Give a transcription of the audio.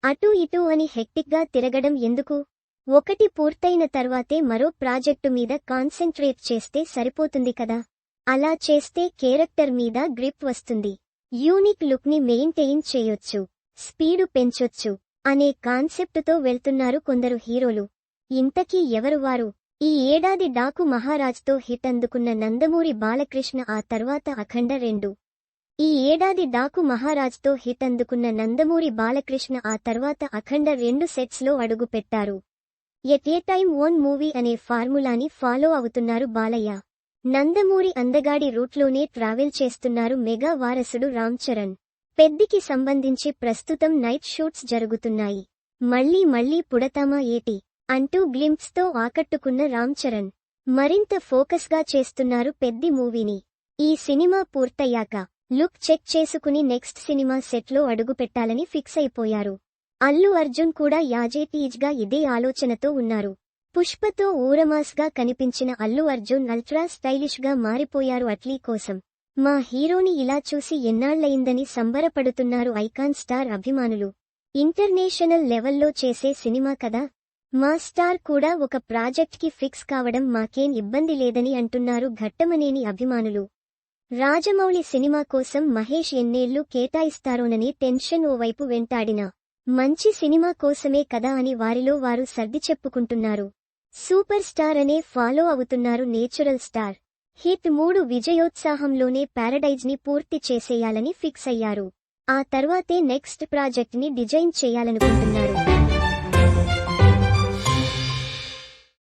అటూ ఇటూ అని హెక్టిక్గా తిరగడం ఎందుకు? ఒకటి పూర్తయిన తర్వాతే మరో ప్రాజెక్టు మీద కాన్సంట్రేట్ చేస్తే సరిపోతుంది కదా. అలా చేస్తే కేరెక్టర్ మీద గ్రిప్ వస్తుంది. యూనిక్ లుక్ని మెయింటైన్ చేయొచ్చు, స్పీడు పెంచొచ్చు అనే కాన్సెప్టుతో వెళ్తున్నారు కొందరు హీరోలు. ఇంతకీ ఎవరు వారు? ఈ ఏడాది డాకు మహారాజ్తో హిట్ అందుకున్న నందమూరి బాలకృష్ణ ఆ తర్వాత అఖండ 2. ఈ ఏడాది డాకు మహారాజ్తో హిట్ అందుకున్న నందమూరి బాలకృష్ణ ఆ తర్వాత అఖండ 2 సెట్స్లో అడుగుపెట్టారు. At a time one movie అనే ఫార్ములాని ఫాలో అవుతున్నారు బాలయ్య. నందమూరి అందగాడి రూట్లోనే ట్రావెల్ చేస్తున్నారు మెగా వారసుడు రామ్ చరణ్. పెద్దికి సంబంధించి ప్రస్తుతం నైట్ షూట్స్ జరుగుతున్నాయి. మళ్ళీ పుడతామా ఏటి అంటూ గ్లింప్స్తో ఆకట్టుకున్న రామ్ చరణ్ మరింత ఫోకస్గా చేస్తున్నారు పెద్ది మూవీని. ఈ సినిమా పూర్తయ్యాక లుక్ చెక్ చేసుకుని నెక్స్ట్ సినిమా సెట్లో అడుగుపెట్టాలని ఫిక్స్ అయిపోయారు. అల్లు అర్జున్ కూడా యాజేటీజ్గా ఇదే ఆలోచనతో ఉన్నారు. పుష్పతో ఊరమాస్గా కనిపించిన అల్లు అర్జున్ అల్ట్రా స్టైలిష్గా మారిపోయారు అట్లీ కోసం. మా హీరోని ఇలా చూసి ఎన్నాళ్లయిందని సంబరపడుతున్నారు ఐకాన్ స్టార్ అభిమానులు. ఇంటర్నేషనల్ లెవెల్లో చేసే సినిమా కదా. మా స్టార్ కూడా ఒక ప్రాజెక్ట్కి ఫిక్స్ కావడం మాకేం ఇబ్బంది లేదని అంటున్నారు ఘట్టమనేని అభిమానులు. రాజమౌళి సినిమా కోసం మహేష్ ఎన్నేళ్లు కేటాయిస్తారోనని టెన్షన్ ఓవైపు వెంటాడినా మంచి సినిమా కోసమే కదా అని వారిలో వారు సర్ది చెప్పుకుంటున్నారు. సూపర్ స్టార్ అనే ఫాలో అవుతున్నారు నేచురల్ స్టార్. హిట్ 3 విజయోత్సాహంలోనే ప్యారడైజ్ని పూర్తి చేసేయాలని ఫిక్స్ అయ్యారు. ఆ తర్వాతే నెక్స్ట్ ప్రాజెక్ట్ని డిజైన్ చేయాలనుకుంటున్నారు.